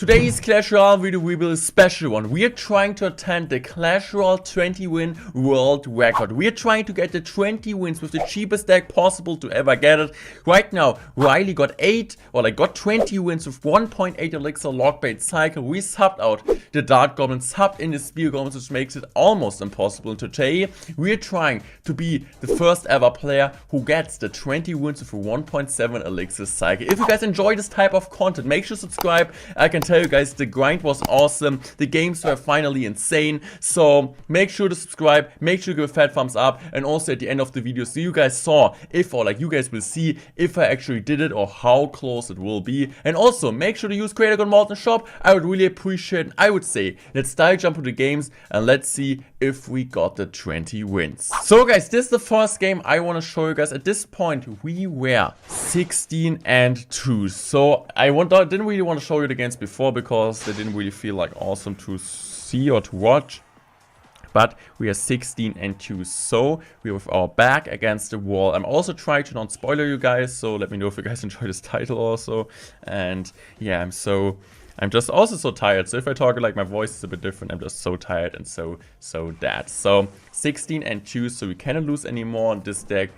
Today's Clash Royale video will be a special one. We are trying to attempt the Clash Royale 20 win world record. We are trying to get the 20 wins with the cheapest deck possible to ever get it. Right now, Riley got 20 wins with 1.8 elixir lockbait cycle. We subbed out the Dart Goblin, subbed in the Spear Goblins, which makes it almost impossible. Today, we are trying to be the first ever player who gets the 20 wins with a 1.7 elixir cycle. If you guys enjoy this type of content, make sure to subscribe. I can tell you guys the grind was awesome. The games were finally insane. So make sure to subscribe, make sure to give a fat thumbs up, and also at the end of the video so you guys saw if, or like you guys will see if I actually did it or how close it will be. And also make sure to use creator code Morten shop. I would really appreciate it. I would say let's dive jump into the games and let's see if we got the 20 wins. So guys, this is the first game I want to show you guys. At this point we were 16-2. So I didn't really want to show you the games before because they didn't really feel like awesome to see or to watch. But we are 16-2, so we're with our back against the wall. I'm also trying to not spoiler you guys, so let me know if you guys enjoy this title also. And yeah, I'm just also so tired. So if I talk like my voice is a bit different, I'm just so tired and so dead. So 16-2, so we cannot lose anymore on this deck.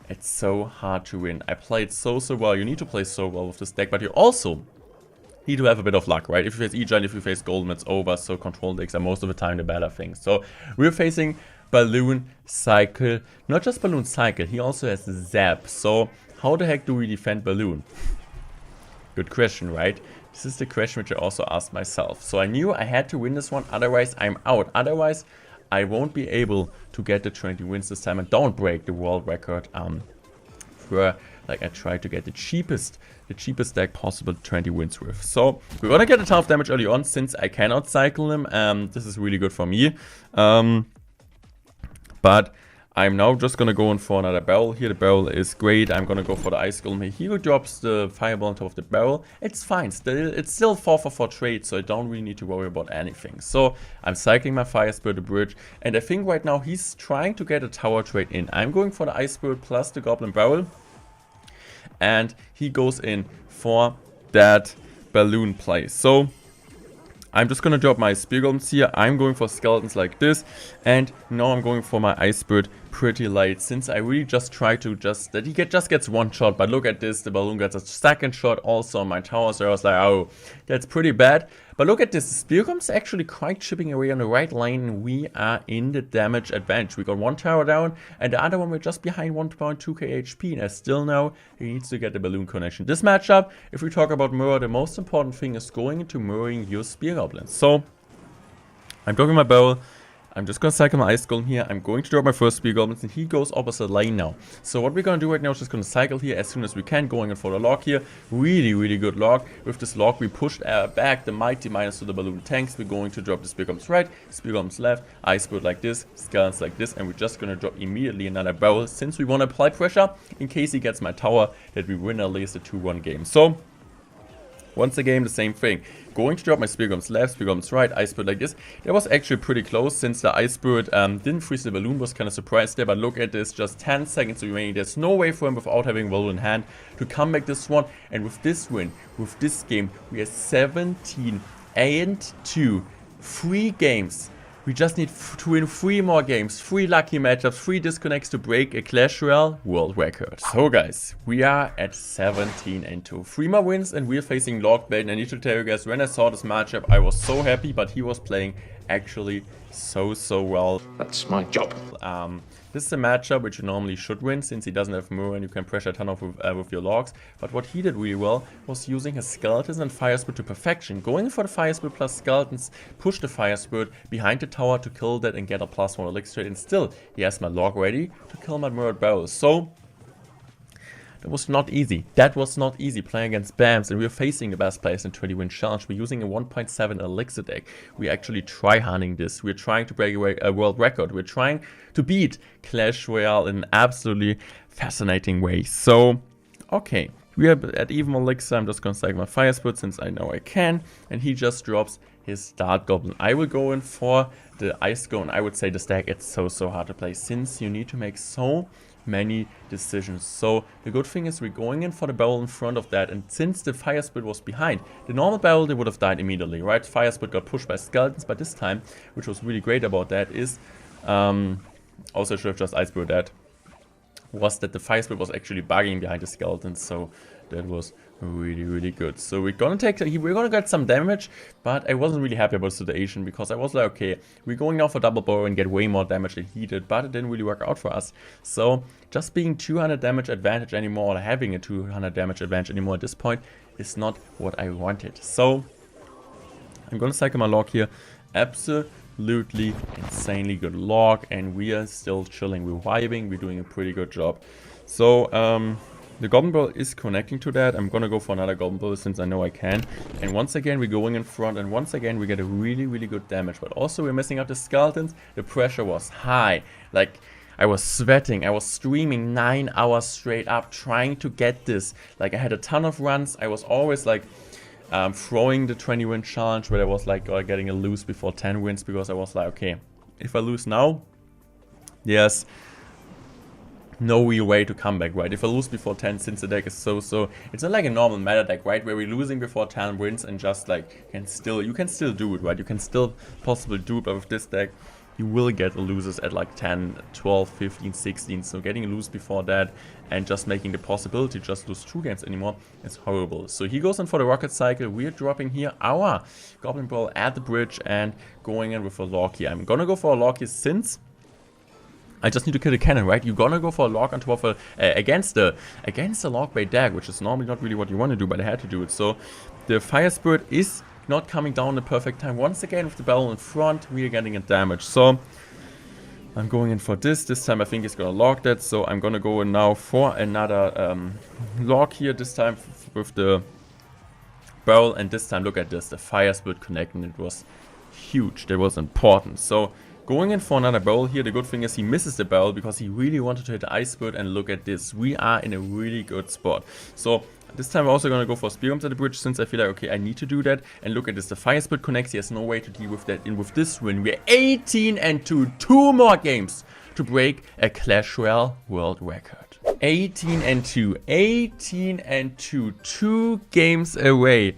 It's so hard to win. I played so well. You need to play so well with this deck, but you also need to have a bit of luck, right? If you face E-Giant, if you face Golden, it's over. So control decks are most of the time the better things. So we're facing Balloon Cycle. Not just Balloon Cycle, he also has Zap. So how the heck do we defend Balloon? Good question, right? This is the question which I also asked myself. So I knew I had to win this one, otherwise I'm out. Otherwise, I won't be able to get the 20 wins this time and don't break the world record. Where like I tried to get the cheapest deck possible 20 wins with. So we're gonna get a ton of damage early on since I cannot cycle him. This is really good for me. But I'm now just gonna go in for another barrel here. The barrel is great. I'm gonna go for the ice golem. He drops the fireball on top of the barrel. It's fine. It's still 4/4 trade, so I don't really need to worry about anything. So I'm cycling my fire spirit the bridge, and I think right now he's trying to get a tower trade in. I'm going for the ice spirit plus the goblin barrel, and he goes in for that balloon play. So I'm just gonna drop my spear golems here. I'm going for skeletons like this, and now I'm going for my ice spirit pretty late, since I really just try to that he just gets one shot. But look at this, the balloon gets a second shot also on my tower, so I was like, oh, that's pretty bad. But look at this, the spear golems actually quite chipping away on the right lane, and we are in the damage advantage. We got one tower down, and the other one we're just behind 1.2k HP, and I still know he needs to get the balloon connection. This matchup, if we talk about mirror, the most important thing is going into mirroring your spear goblins. So I'm dropping my barrel. I'm just going to cycle my ice golem here. I'm going to drop my first spear goblins, and he goes opposite lane now. So what we're going to do right now is just going to cycle here as soon as we can, going in for the lock here. Really good lock. With this lock, we pushed back the mighty minus to the balloon tanks. We're going to drop the spear goblins right, spear goblins left, ice spirit like this, skeletons like this, and we're just going to drop immediately another barrel, since we want to apply pressure in case he gets my tower, that we win at least a 2-1 game. So once again, the same thing. Going to drop my spear golems left, spear golems right, ice spirit like this. That was actually pretty close, since the ice spirit didn't freeze the balloon. Was kind of surprised there, but look at this, just 10 seconds remaining. There's no way for him without having balloon in hand to come back this one. And with this win, with this game, we are 17-2. 3 games. We just need to win 3 more games, 3 lucky matchups, 3 disconnects to break a Clash Royale World Record. So guys, we are at 17-2. 3 more wins and we're facing Lockbait. And I need to tell you guys, when I saw this matchup, I was so happy, but he was playing actually so well. That's my job. This is a matchup which you normally should win, since he doesn't have mirror and you can pressure a ton of with your logs. But what he did really well was using his skeletons and fire spirit to perfection. Going for the fire spirit plus skeletons, push the fire spirit behind the tower to kill that and get a +1 elixir. And still, he has my log ready to kill my mirrored barrels. So that was not easy. That was not easy playing against BAMs, and we're facing the best players in 20 win challenge. We're using a 1.7 elixir deck. We're actually try-hunting this. We're trying to break a world record. We're trying to beat Clash Royale in an absolutely fascinating way. So, okay. We are at even elixir. I'm just gonna cycle my fire spirit since I know I can. And he just drops his Dart Goblin. I will go in for the Ice Golem. I would say this deck, it's so hard to play, since you need to make so many decisions. So the good thing is we're going in for the barrel in front of that, and since the fire spirit was behind, the normal barrel, they would have died immediately, right? Fire spirit got pushed by skeletons, but this time, which was really great about that is, also I should have just ice spirit that, was that the fire spirit was actually bugging behind the skeletons, so that was really good. So we're gonna get some damage, but I wasn't really happy about the situation because I was like, okay, we're going now for double bow and get way more damage than he did, but it didn't really work out for us. So just being 200 damage advantage anymore, or having a 200 damage advantage anymore at this point is not what I wanted. So I'm gonna cycle my log here. Absolutely insanely good log, and we are still chilling. We're vibing, we're doing a pretty good job. So the Goblin Barrel is connecting to that. I'm gonna go for another Goblin Barrel since I know I can. And once again, we're going in front, and once again, we get a really good damage. But also, we're messing up the skeletons. The pressure was high. Like, I was sweating. I was streaming 9 hours straight up trying to get this. Like, I had a ton of runs. I was always like throwing the 20 win challenge where I was like getting a lose before 10 wins because I was like, okay, if I lose now, yes, no real way to come back, right? If I lose before 10, since the deck is so, it's not like a normal meta deck, right? Where we're losing before 10 wins and just like, you can still do it, right? You can still possibly do it, but with this deck, you will get losers at like 10, 12, 15, 16. So getting a lose before that and just making the possibility to just lose 2 games anymore is horrible. So he goes in for the rocket cycle. We're dropping here our Goblin Brawl at the bridge and going in with a log here. I'm gonna go for a log here since I just need to kill the cannon, right? You're gonna go for a log on top of against the log bait deck, which is normally not really what you want to do, but I had to do it. So the fire spirit is not coming down the perfect time. Once again with the barrel in front, we are getting a damage. So I'm going in for this. This time I think it's gonna log that. So I'm gonna go in now for another log here. This time with the barrel, and this time look at this, the fire spirit connecting. It was huge. That was important. So going in for another barrel here. The good thing is he misses the barrel because he really wanted to hit the ice spirit, and look at this. We are in a really good spot. So this time we're also going to go for spear bombs at the bridge since I feel like, okay, I need to do that. And look at this. The fire spirit connects. He has no way to deal with that. And with this win, we're 18-2. 2 more games to break a Clash Royale World Record. 18-2. 18-2. 2 games away.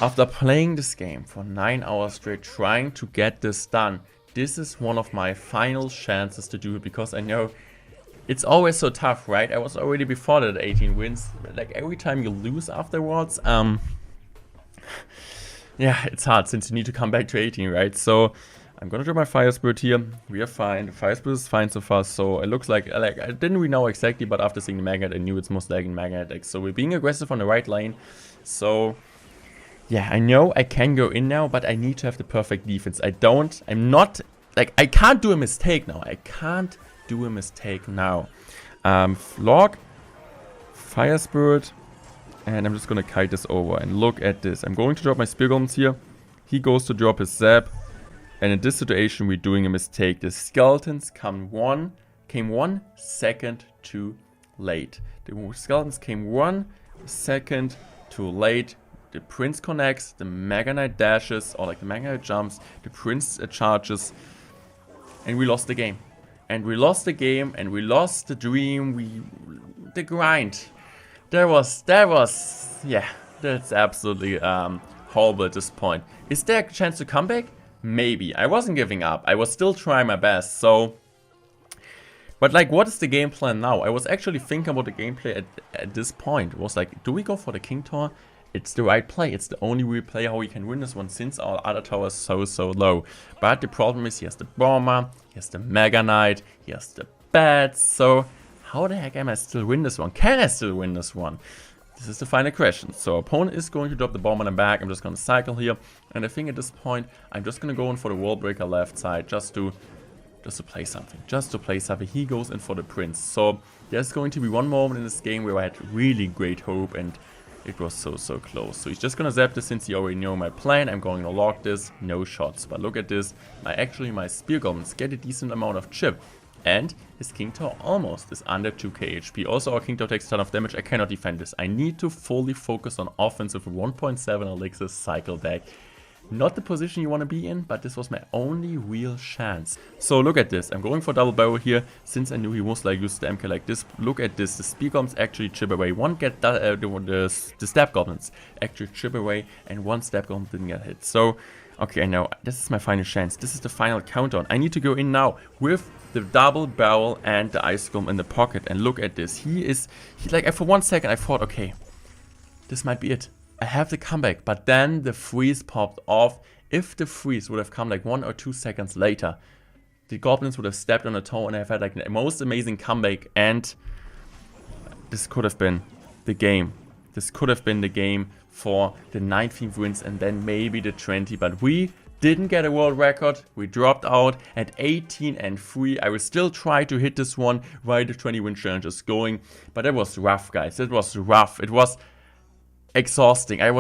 After playing this game for 9 hours straight, trying to get this done, this is one of my final chances to do it, because I know it's always so tough, right? I was already before that 18 wins. Like every time you lose afterwards, yeah, it's hard since you need to come back to 18, right? So I'm gonna do my fire spirit here. We are fine. The fire spirit is fine so far. So it looks like I didn't really know exactly, but after seeing the magnet, I knew it's most likely magnet deck. So we're being aggressive on the right lane. So yeah, I know I can go in now, but I need to have the perfect defense. I can't do a mistake now. I can't do a mistake now. Log, fire spirit, and I'm just gonna kite this over. And look at this. I'm going to drop my spear golems here. He goes to drop his zap, and in this situation, we're doing a mistake. The skeletons came 1 second too late. The skeletons came 1 second too late. The prince connects, the Mega Knight dashes, or like the Mega Knight jumps, the prince charges, and we lost the game. And we lost the game, and we lost the dream, the grind. Yeah, that's absolutely horrible at this point. Is there a chance to come back? Maybe. I wasn't giving up. I was still trying my best, so. But like, what is the game plan now? I was actually thinking about the gameplay at this point. It was like, do we go for the King Tower? It's the right play. It's the only real play how we can win this one since our other tower is so low. But the problem is he has the Bomber, he has the Mega Knight, he has the Bats. So how the heck am I still win this one? Can I still win this one? This is the final question. So opponent is going to drop the Bomber in the back. I'm just going to cycle here. And I think at this point, I'm just going to go in for the Wall Breaker left side just to play something. He goes in for the Prince. So there's going to be one moment in this game where I had really great hope, and it was so close. So he's just gonna zap this since he already know my plan. I'm going to log this, no shots. But look at this, my spear goblins get a decent amount of chip. And his King Tower almost is under 2k HP. Also our King Tower takes a ton of damage. I cannot defend this. I need to fully focus on offense with a 1.7 elixir cycle deck. Not the position you want to be in, but this was my only real chance. So look at this. I'm going for double barrel here, since I knew he most likely used the MK like this. Look at this. The spear goblins actually chip away. One get the stab goblins actually chip away, and one stab goblin didn't get hit. So, okay, now this is my final chance. This is the final countdown. I need to go in now with the double barrel and the ice golem in the pocket. And look at this. He like, for 1 second I thought, okay, this might be it. I have the comeback, but then the freeze popped off. If the freeze would have come like 1 or 2 seconds later, the goblins would have stepped on a toe and I've had like the most amazing comeback, and this could have been the game. This could have been the game for the 19th wins and then maybe the 20, but we didn't get a world record. We dropped out at 18-3. I will still try to hit this one while the 20 win challenge is going, but it was rough, guys. It was rough. It was exhausting. I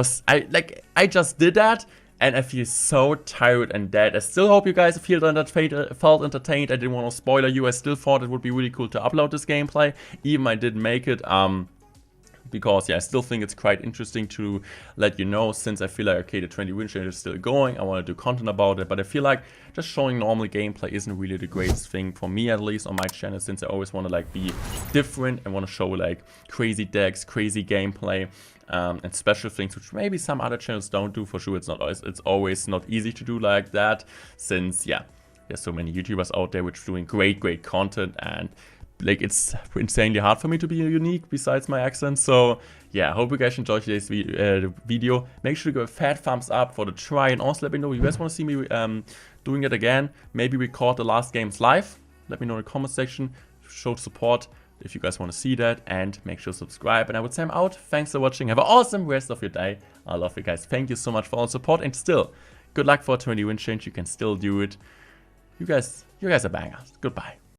just did that and I feel so tired and dead. I still hope you guys felt entertained. I didn't want to spoiler you. I still thought it would be really cool to upload this gameplay, even I didn't make it, because yeah, I still think it's quite interesting to let you know, since I feel like, okay, the 20 win challenge is still going. I want to do content about it, but I feel like just showing normal gameplay isn't really the greatest thing for me, at least on my channel, since I always want to like be different and want to show like crazy decks, crazy gameplay, and special things, which maybe some other channels don't do. For sure, it's always not easy to do like that, since yeah, there's so many YouTubers out there which are doing great content, and like it's insanely hard for me to be unique besides my accent. So yeah, I hope you guys enjoyed today's video. Make sure to give a fat thumbs up for the try, and also let me know if you guys want to see me doing it again. Maybe record the last games live. Let me know in the comment section. Show support if you guys want to see that, and make sure to subscribe. And I would say I'm out. Thanks for watching. Have an awesome rest of your day. I love you guys. Thank you so much for all the support, and still good luck for a 20 win challenge. You can still do it. You guys are bangers. Goodbye.